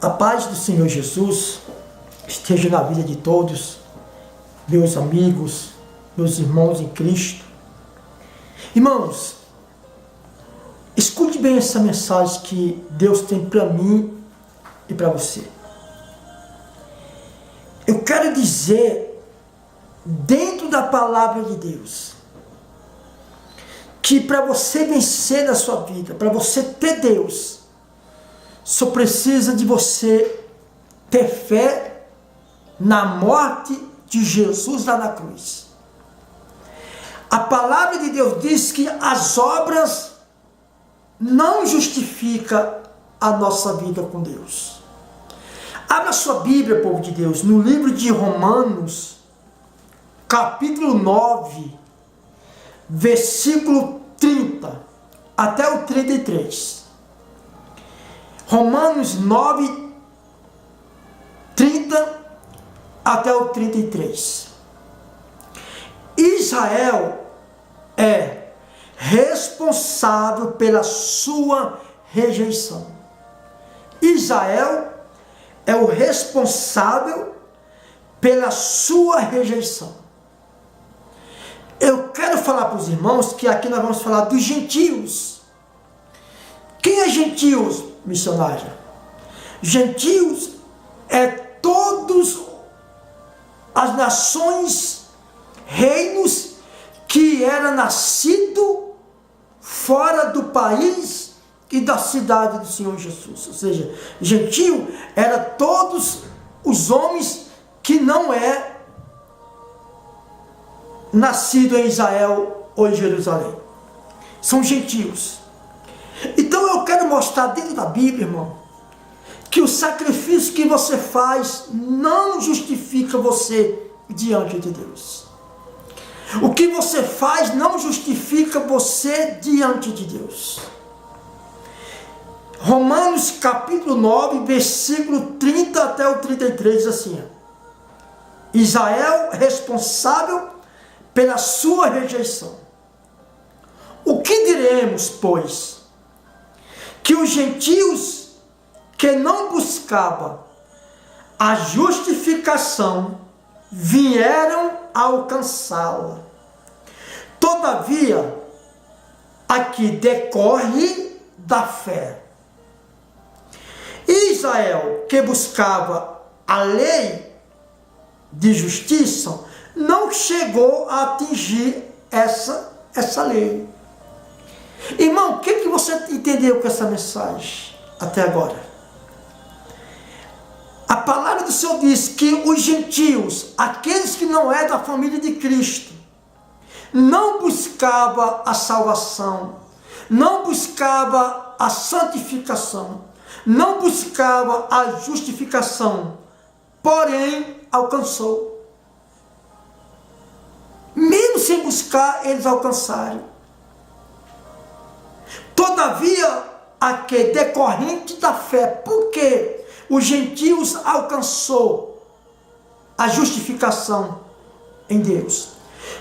A paz do Senhor Jesus esteja na vida de todos, meus amigos, meus irmãos em Cristo. Irmãos, escute bem essa mensagem que Deus tem para mim e para você. Eu quero dizer, dentro da palavra de Deus, que para você vencer na sua vida, para você ter Deus, só precisa de você ter fé na morte de Jesus lá na cruz. A palavra de Deus diz que as obras não justificam a nossa vida com Deus. Abra sua Bíblia, povo de Deus, no livro de Romanos, capítulo 9, versículo 30 até o 33. Romanos 9, 30 até o 33. Israel é responsável pela sua rejeição. Israel é o responsável pela sua rejeição. Eu quero falar para os irmãos que aqui nós vamos falar dos gentios. Quem é gentios, missionário? Gentios é todos as nações, reinos que eram nascidos fora do país e da cidade do Senhor Jesus. Ou seja, gentio era todos os homens que não é nascido em Israel ou em Jerusalém. São gentios. Então eu quero mostrar dentro da Bíblia, irmão, que o sacrifício que você faz não justifica você diante de Deus. O que você faz não justifica você diante de Deus. Romanos capítulo 9, versículo 30 até o 33 diz assim: Israel responsável pela sua rejeição. O que diremos, pois? Que os gentios que não buscavam a justificação vieram a alcançá-la. Todavia, aqui decorre da fé. Israel, que buscava a lei de justiça, não chegou a atingir essa lei. Irmão, o que você entendeu com essa mensagem até agora? A palavra do Senhor diz que os gentios, aqueles que não é da família de Cristo, não buscava a salvação, não buscava a santificação, não buscava a justificação, porém alcançou. Mesmo sem buscar, eles alcançaram. Todavia, aqui decorrente da fé, porque os gentios alcançou a justificação em Deus.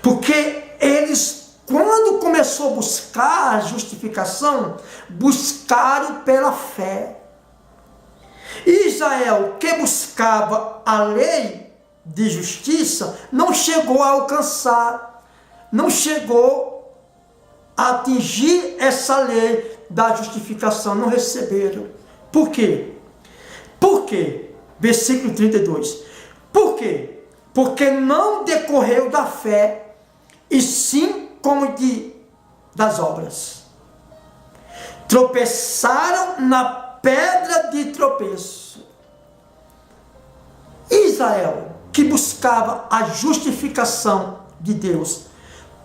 Porque eles, quando começou a buscar a justificação, buscaram pela fé. Israel, que buscava a lei de justiça, não chegou a alcançar, não chegou a atingir essa lei da justificação, não receberam. Por quê? Por quê? Versículo 32. Por quê? Porque não decorreu da fé, e sim como das obras. Tropeçaram na pedra de tropeço. Israel, que buscava a justificação de Deus,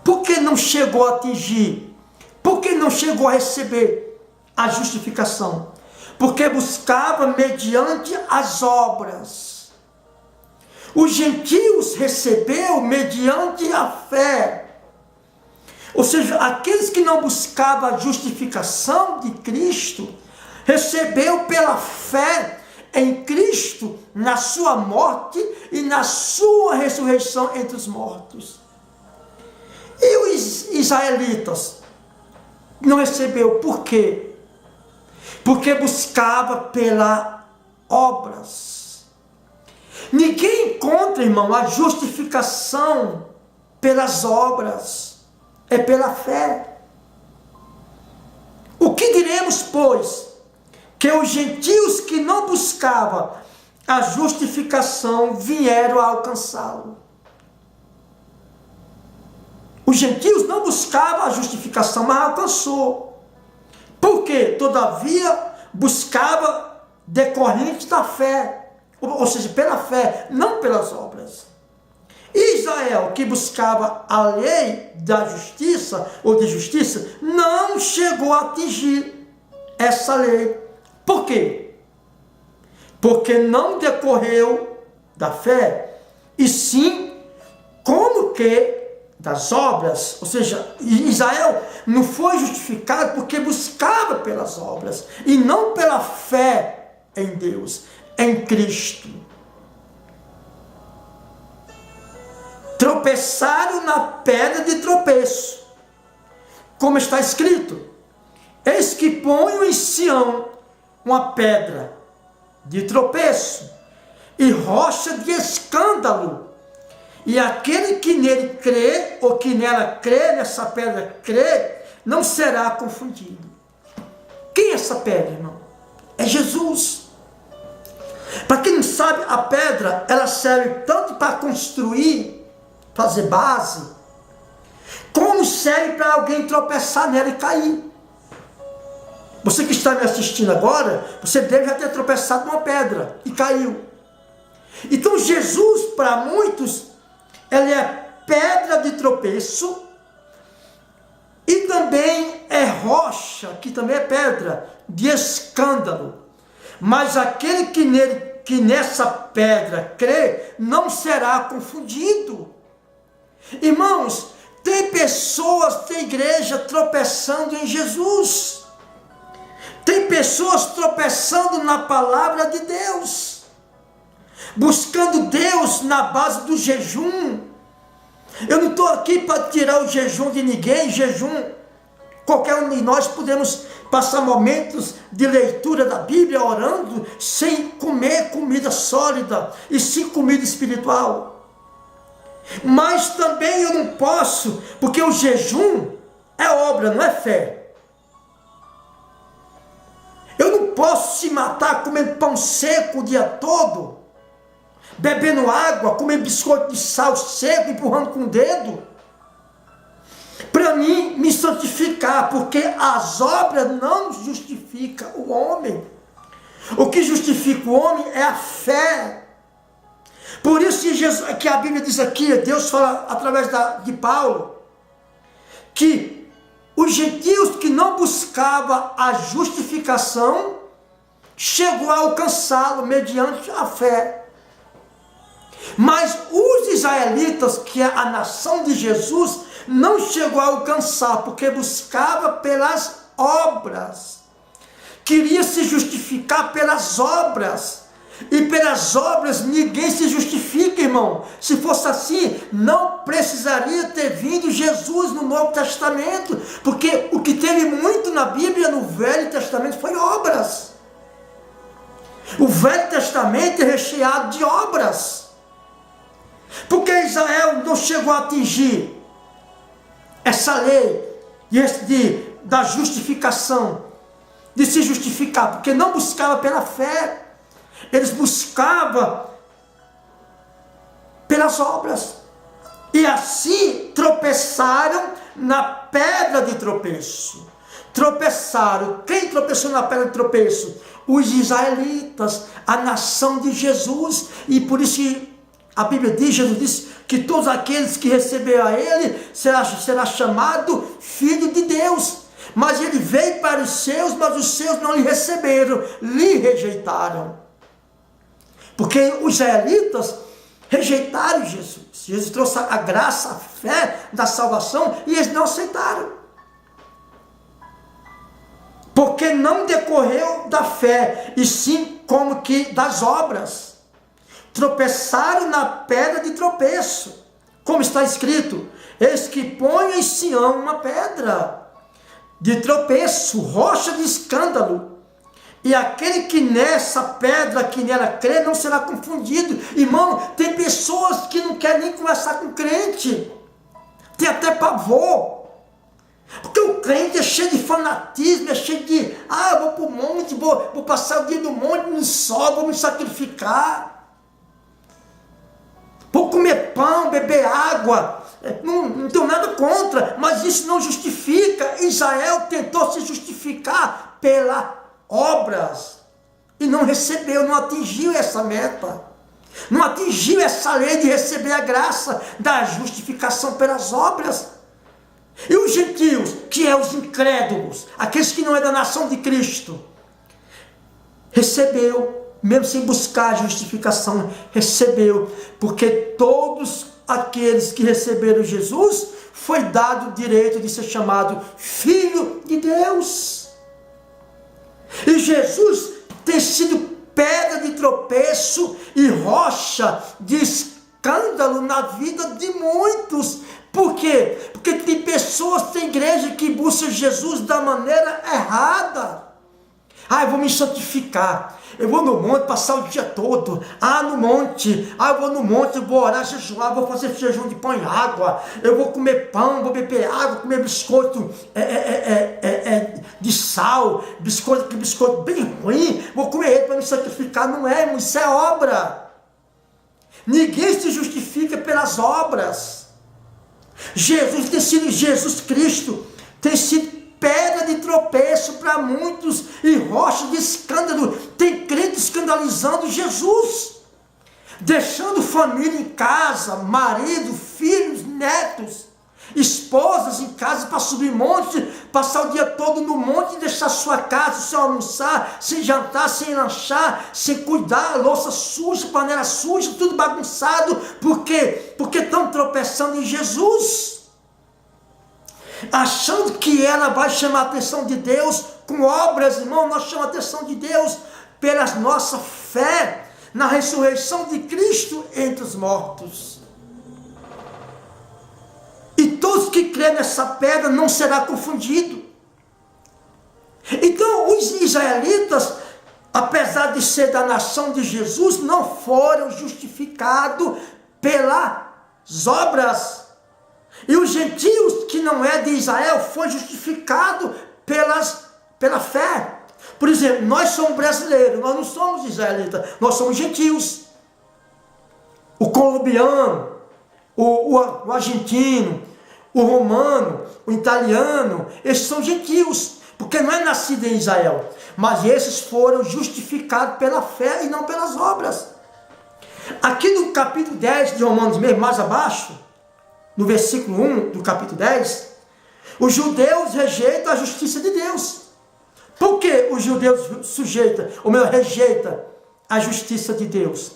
por que não chegou a atingir? Por que não chegou a receber a justificação? Porque buscava mediante as obras. Os gentios recebeu mediante a fé. Ou seja, aqueles que não buscavam a justificação de Cristo, recebeu pela fé em Cristo, na sua morte e na sua ressurreição entre os mortos. E os israelitas não recebeu, por quê? Porque buscava pela obras. Ninguém encontra, irmão, a justificação pelas obras, é pela fé. O que diremos, pois? Que os gentios que não buscavam a justificação vieram a alcançá-lo. Os gentios não buscavam a justificação, mas alcançou. Por quê? Todavia, buscava decorrente da fé, ou seja, pela fé, não pelas obras. Israel, que buscava a lei da justiça, ou de justiça, não chegou a atingir essa lei. Por quê? Porque não decorreu da fé, e sim, como que das obras. Ou seja, Israel não foi justificado porque buscava pelas obras, e não pela fé em Deus, em Cristo. Tropeçaram na pedra de tropeço, como está escrito: eis que ponho em Sião uma pedra de tropeço e rocha de escândalo, e aquele que nele crê, ou que nela crê, nessa pedra crê, não será confundido. Quem é essa pedra, irmão? É Jesus. Para quem não sabe, a pedra, ela serve tanto para construir, fazer base, como serve para alguém tropeçar nela e cair. Você que está me assistindo agora, você deve já ter tropeçado numa pedra e caiu. Então Jesus, para muitos, ele é pedra de tropeço, e também é rocha, que também é pedra de escândalo. Mas aquele que nessa pedra crê, não será confundido. Irmãos, tem pessoas da igreja tropeçando em Jesus. Tem pessoas tropeçando na palavra de Deus, buscando Deus na base do jejum. Eu não estou aqui para tirar o jejum de ninguém. Jejum, qualquer um de nós podemos passar momentos de leitura da Bíblia, orando, sem comer comida sólida e sim comida espiritual. Mas também eu não posso, porque o jejum é obra, não é fé. Eu não posso se matar comendo pão seco o dia todo, bebendo água, comendo biscoito de sal seco, empurrando com o dedo, para mim me santificar, porque as obras não justificam o homem. O que justifica o homem é a fé. Por isso que a Bíblia diz aqui, Deus fala através de Paulo, que os gentios que não buscavam a justificação, chegou a alcançá-lo mediante a fé. Mas os israelitas, que é a nação de Jesus, não chegou a alcançar, porque buscava pelas obras. Queria se justificar pelas obras. E pelas obras ninguém se justifica, irmão. Se fosse assim, não precisaria ter vindo Jesus no Novo Testamento, porque o que teve muito na Bíblia, no Velho Testamento, foi obras. O Velho Testamento é recheado de obras. Porque Israel não chegou a atingir essa lei da justificação, de se justificar, porque não buscava pela fé. Eles buscavam pelas obras, e assim tropeçaram na pedra de tropeço. Tropeçaram. Quem tropeçou na pedra de tropeço? Os israelitas, a nação de Jesus. E por isso que a Bíblia diz, Jesus disse que todos aqueles que receberam a ele será chamado filho de Deus. Mas ele veio para os seus, mas os seus não lhe receberam, lhe rejeitaram. Porque os israelitas rejeitaram Jesus. Jesus trouxe a graça, a fé da salvação, e eles não aceitaram. Porque não decorreu da fé, e sim como que das obras. Tropeçaram na pedra de tropeço, como está escrito: eis que ponho em Sião uma pedra de tropeço, rocha de escândalo, E aquele que nessa pedra, que nela crê, não será confundido. Irmão, tem pessoas que não querem nem conversar com crente. Tem até pavor. Porque o crente é cheio de fanatismo, é cheio de... eu vou para o monte, vou passar o dia no monte, no sol, vou me sacrificar. Vou comer pão, beber água. Não tenho nada contra, mas isso não justifica. Israel tentou se justificar pelas obras e não recebeu, não atingiu essa meta. Não atingiu essa lei de receber a graça da justificação pelas obras. E os gentios, que é os incrédulos, aqueles que não é da nação de Cristo, recebeu, mesmo sem buscar a justificação, recebeu, porque todos aqueles que receberam Jesus, foi dado o direito de ser chamado Filho de Deus. E Jesus tem sido pedra de tropeço e rocha de escândalo na vida de muitos. Por quê? Porque tem pessoas, tem igreja que buscam Jesus da maneira errada. Eu vou me santificar. Eu vou no monte passar o dia todo. No monte. Eu vou no monte, eu vou orar, jejuar, vou fazer jejum de pão e água. Eu vou comer pão, vou beber água, comer biscoito de sal, biscoito bem ruim. Vou comer ele para me santificar. Não é, irmão, isso é obra. Ninguém se justifica pelas obras. Jesus Cristo tem sido pedra de tropeço para muitos e rocha de escândalo. Tem crente escandalizando Jesus, deixando família em casa, marido, filhos, netos, esposas em casa para subir monte, passar o dia todo no monte e deixar sua casa sem almoçar, sem jantar, sem lanchar, sem cuidar, louça suja, panela suja, tudo bagunçado. Por quê? Porque estão tropeçando em Jesus, achando que ela vai chamar a atenção de Deus com obras. Irmão, nós chamamos a atenção de Deus pela nossa fé na ressurreição de Cristo entre os mortos. E todos que crêem nessa pedra não será confundido. Então os israelitas, apesar de ser da nação de Jesus, não foram justificados pelas obras. E os gentios, que não é de Israel, foi justificado pela fé. Por exemplo, nós somos brasileiros, nós não somos israelitas, nós somos gentios. O colombiano, o argentino, o romano, o italiano, esses são gentios, porque não é nascido em Israel. Mas esses foram justificados pela fé e não pelas obras. Aqui no capítulo 10 de Romanos, mesmo mais abaixo, no versículo 1 do capítulo 10, os judeus rejeitam a justiça de Deus. Por que os judeus rejeitam a justiça de Deus?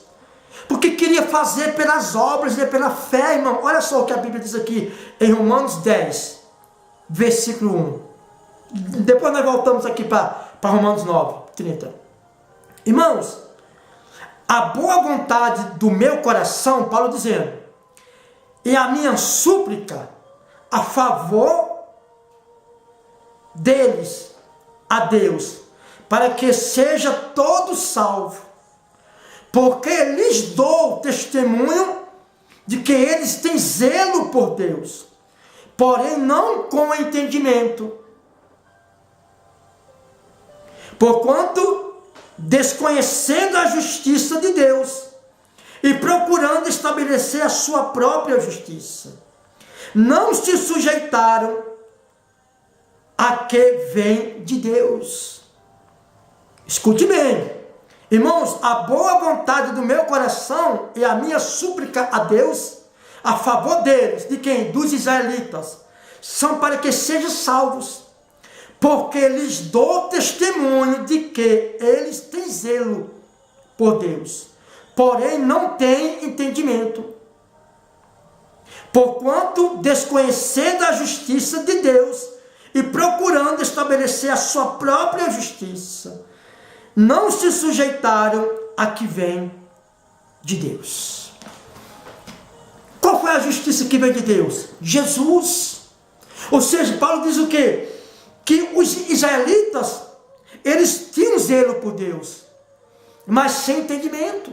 Porque queria fazer pelas obras e pela fé, irmão. Olha só o que a Bíblia diz aqui em Romanos 10, versículo 1. Depois nós voltamos aqui para Romanos 9, 30. Irmãos, a boa vontade do meu coração, Paulo dizendo, e a minha súplica a favor deles a Deus, para que seja todo salvo, porque lhes dou testemunho de que eles têm zelo por Deus, porém não com entendimento, porquanto desconhecendo a justiça de Deus e procurando estabelecer a sua própria justiça, não se sujeitaram a que vem de Deus. Escute bem, irmãos, a boa vontade do meu coração e a minha súplica a Deus, a favor deles, de quem? Dos israelitas, são para que sejam salvos, porque lhes dou testemunho de que eles têm zelo por Deus, porém não têm entendimento, porquanto desconhecendo a justiça de Deus e procurando estabelecer a sua própria justiça, não se sujeitaram a que vem de Deus. Qual foi a justiça que vem de Deus? Jesus. Ou seja, Paulo diz o quê? Que os israelitas, eles tinham zelo por Deus, mas sem entendimento.